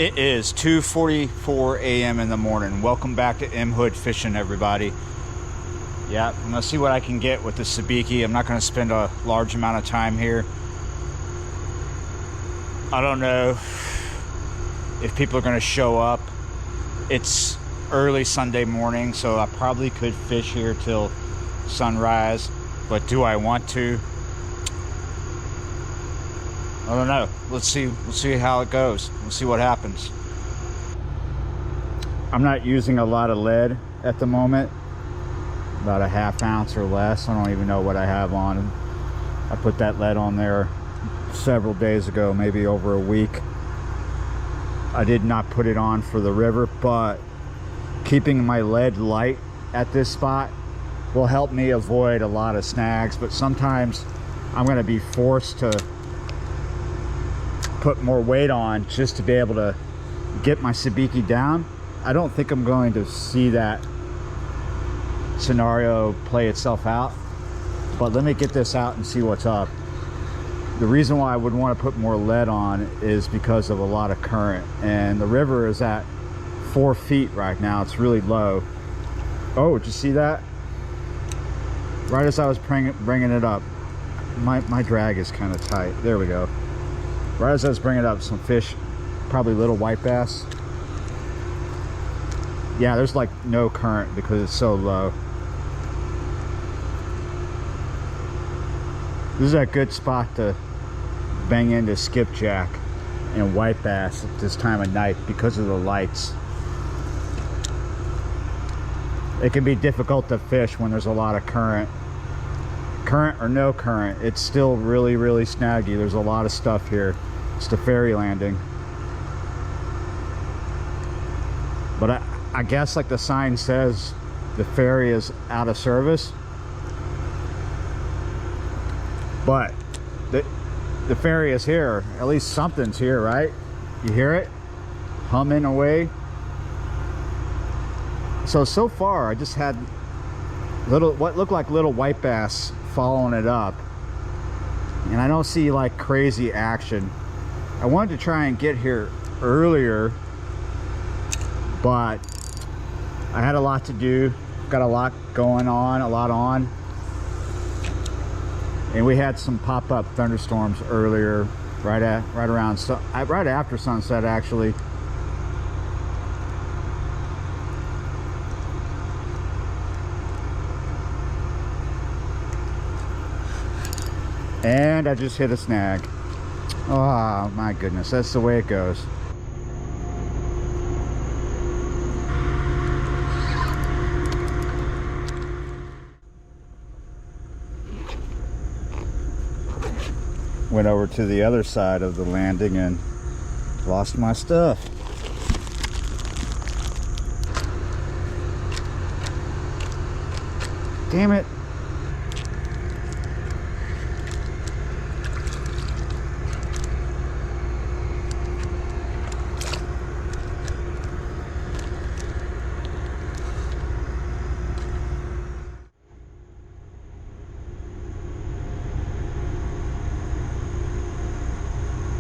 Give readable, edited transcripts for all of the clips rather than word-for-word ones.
It is 2:44 a.m. in the morning. Welcome back to M Hood Fishing, everybody. Yeah, I'm gonna see what I can get with the sabiki. I'm not gonna spend a large amount of time here. I don't know if people are gonna show up. It's early Sunday morning, so I probably could fish here till sunrise, but do I want to? I don't know. We'll see how it goes. We'll see what happens. I'm not using a lot of lead at the moment. About a ½ ounce or less. I don't even know what I have on. I put that lead on there several days ago, maybe over a week. I did not put it on for the river, but keeping my lead light at this spot will help me avoid a lot of snags. But sometimes I'm going to be forced to put more weight on just to be able to get my sabiki down. I don't think I'm going to see that scenario play itself out, but let me get this out and see what's up. The reason why I would want to put more lead on is because of a lot of current, and the river is at 4 feet right now. It's really low. Oh, did you see that? Right as I was bringing it up, my drag is kind of tight. There we go. Right as I was bringing up, some fish, probably little white bass. Yeah, there's like no current because it's so low. This is a good spot to bang into skipjack and white bass at this time of night because of the lights. It can be difficult to fish when there's a lot of current. Current or no current, it's still really snaggy. There's a lot of stuff here. It's the ferry landing. But I guess, like the sign says, the ferry is out of service. But the ferry is here. At least something's here, right? You hear it humming away. So far I just had what looked like little white bass following it up, and I don't see like crazy action. I wanted to try and get here earlier, but I had a lot to do, got a lot going on, and we had some pop-up thunderstorms earlier, right after sunset, actually. And I just hit a snag. Oh my goodness, that's the way it goes. Went over to the other side of the landing and lost my stuff. Damn it.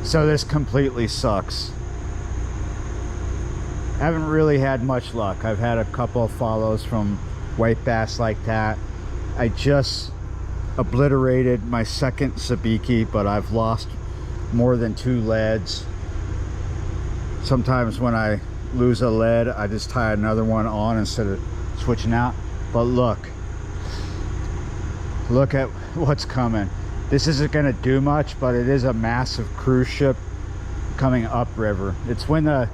So this completely sucks. I haven't really had much luck. I've had a couple of follows from white bass like that. I just obliterated my second sabiki, but I've lost more than 2 leads. Sometimes when I lose a lead, I just tie another one on instead of switching out. But look at what's coming. This isn't going to do much, but it is a massive cruise ship coming upriver. It's when the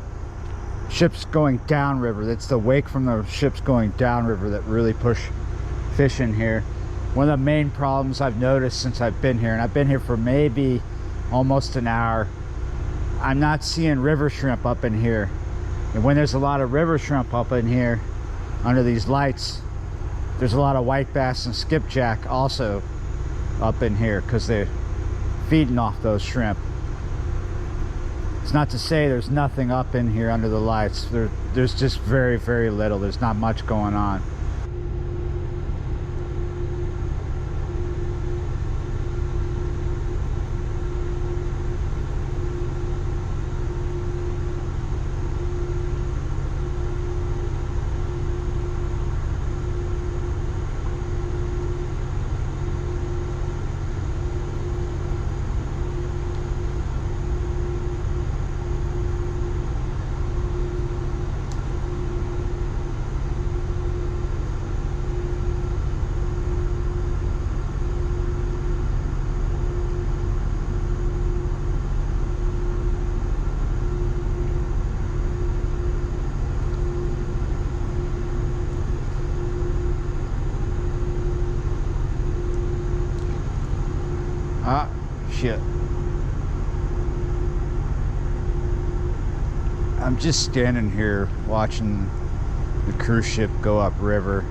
ship's going downriver. It's the wake from the ships going downriver that really push fish in here. One of the main problems I've noticed since I've been here, and I've been here for maybe almost an hour, I'm not seeing river shrimp up in here. And when there's a lot of river shrimp up in here under these lights, there's a lot of white bass and skipjack also up in here because they're feeding off those shrimp. It's not to say there's nothing up in here under the lights. There's just very little. There's not much going on. you. I'm just standing here watching the cruise ship go upriver,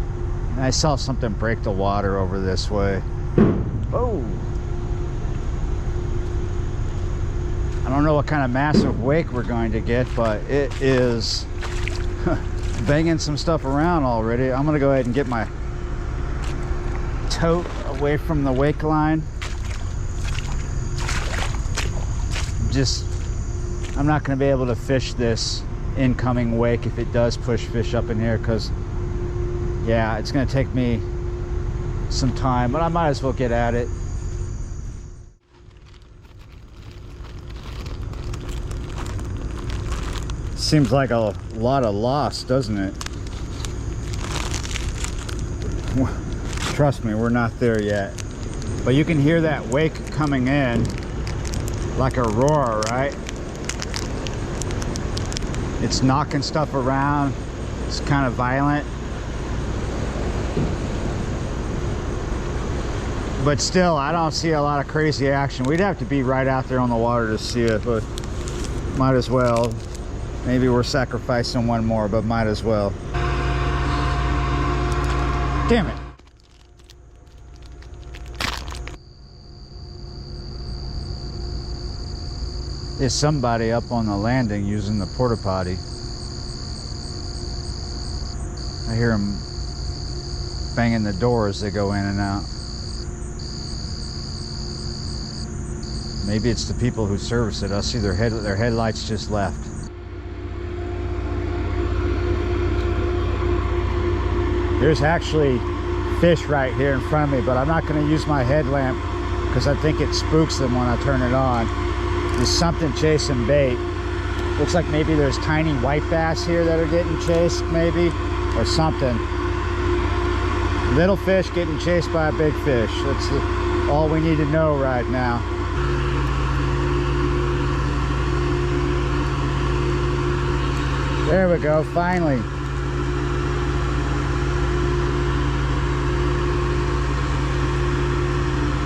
and I saw something break the water over this way. Oh! I don't know what kind of massive wake we're going to get, but it is banging some stuff around already. I'm gonna go ahead and get my tote away from the wake line. I'm not going to be able to fish this incoming wake if it does push fish up in here, because yeah, it's going to take me some time, but I might as well get at it. Seems like a lot of loss, doesn't it? Trust me, we're not there yet. But you can hear that wake coming in like a roar, right? It's knocking stuff around. It's kind of violent. But still, I don't see a lot of crazy action. We'd have to be right out there on the water to see it, but might as well. Maybe we're sacrificing one more, but might as well. Damn it. There's somebody up on the landing using the porta potty. I hear them banging the door as they go in and out. Maybe it's the people who service it. I see their headlights just left. There's actually fish right here in front of me, but I'm not going to use my headlamp because I think it spooks them when I turn it on. There's something chasing bait. Looks like maybe there's tiny white bass here that are getting chased, maybe, or something. Little fish getting chased by a big fish. That's all we need to know right now. There we go, finally.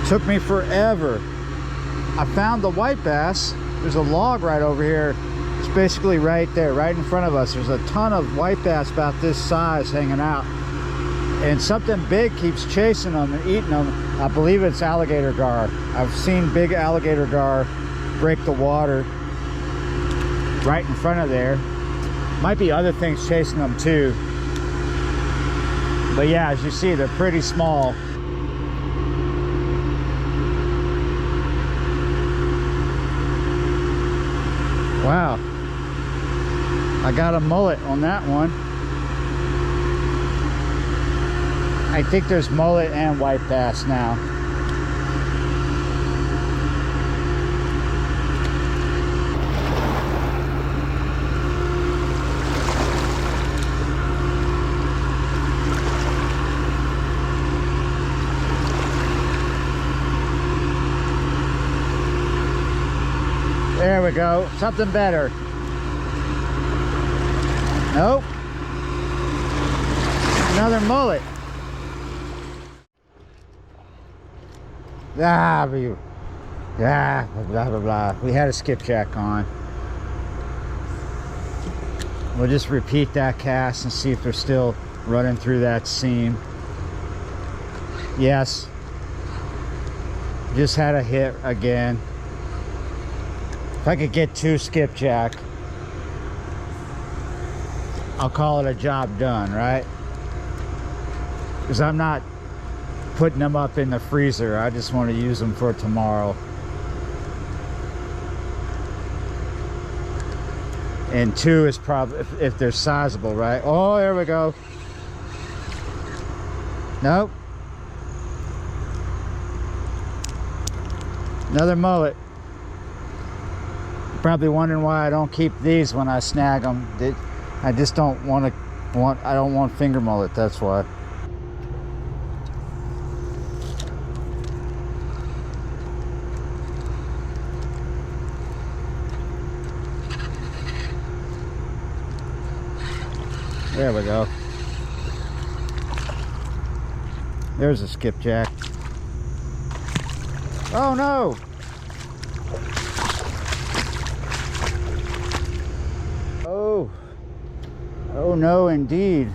Took me forever. I found the white bass. There's a log right over here. It's basically right there, right in front of us. There's a ton of white bass about this size hanging out. And something big keeps chasing them and eating them. I believe it's alligator gar. I've seen big alligator gar break the water right in front of there. Might be other things chasing them too. But yeah, as you see, they're pretty small. Wow, I got a mullet on that one. I think there's mullet and white bass now. There we go, something better. Nope. Another mullet. Blah, blah, blah. We had a skipjack on. We'll just repeat that cast and see if they're still running through that seam. Yes. Just had a hit again. If I could get 2 skipjack, I'll call it a job done, right? Because I'm not putting them up in the freezer. I just want to use them for tomorrow. And 2 is probably, if they're sizable, right? Oh, there we go. Nope. Another mullet. Probably wondering why I don't keep these when I snag them. I just don't want I don't want finger mullet, that's why. There we go. There's a skipjack. Oh no! Oh no, indeed.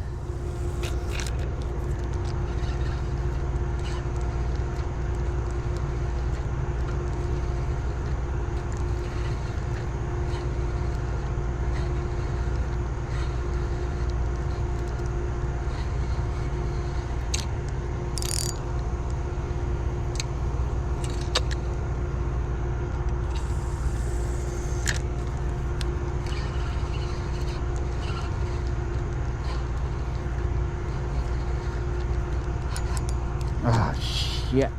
Oh, shit.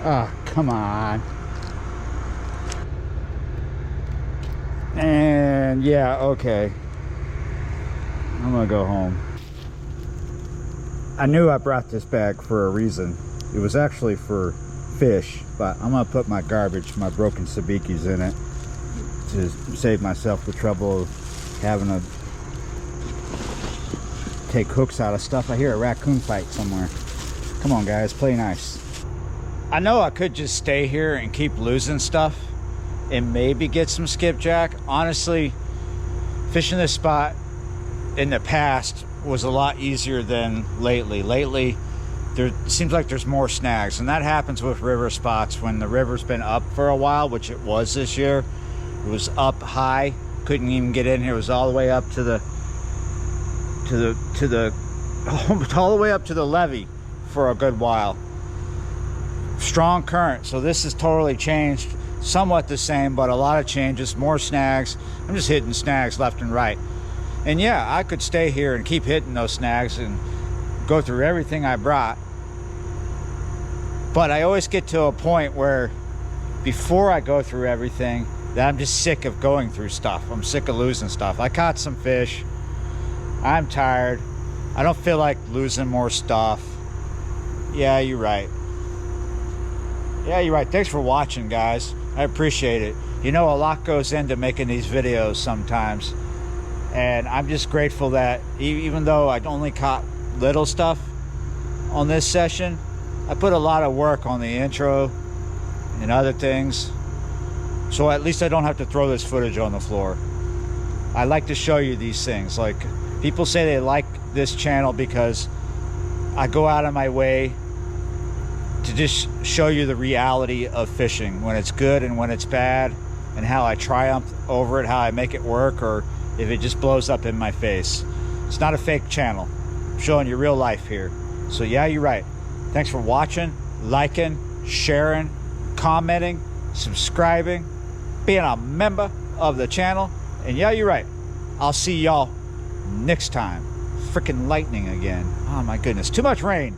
Oh, come on. And yeah, okay. I'm gonna go home. I knew I brought this bag for a reason. It was actually for fish, but I'm gonna put my garbage, my broken sabikis in it to save myself the trouble of having to take hooks out of stuff. I hear a raccoon fight somewhere. Come on guys, play nice. I know I could just stay here and keep losing stuff and maybe get some skipjack. Honestly, fishing this spot in the past was a lot easier than lately. Lately, there seems like there's more snags, and that happens with river spots when the river's been up for a while, which it was this year. It was up high, couldn't even get in here. It was all the way up to the all the way up to the levee for a good while. Strong current, so this has totally changed. Somewhat the same, but a lot of changes, more snags. I'm just hitting snags left and right. And yeah, I could stay here and keep hitting those snags and go through everything I brought. But I always get to a point where before I go through everything, that I'm just sick of going through stuff. I'm sick of losing stuff. I caught some fish. I'm tired. I don't feel like losing more stuff. Yeah, you're right. Yeah, you're right. Thanks for watching, guys. I appreciate it. You know, a lot goes into making these videos sometimes. And I'm just grateful that even though I only caught little stuff on this session, I put a lot of work on the intro and other things. So at least I don't have to throw this footage on the floor. I like to show you these things. Like, people say they like this channel because I go out of my way to just show you the reality of fishing, when it's good and when it's bad, and how I triumph over it, how I make it work, or if it just blows up in my face. It's not a fake channel. I'm showing you real life here. So yeah, you're right. Thanks for watching, liking, sharing, commenting, subscribing, being a member of the channel. And yeah, you're right. I'll see y'all next time. Freaking lightning again. Oh my goodness, too much rain.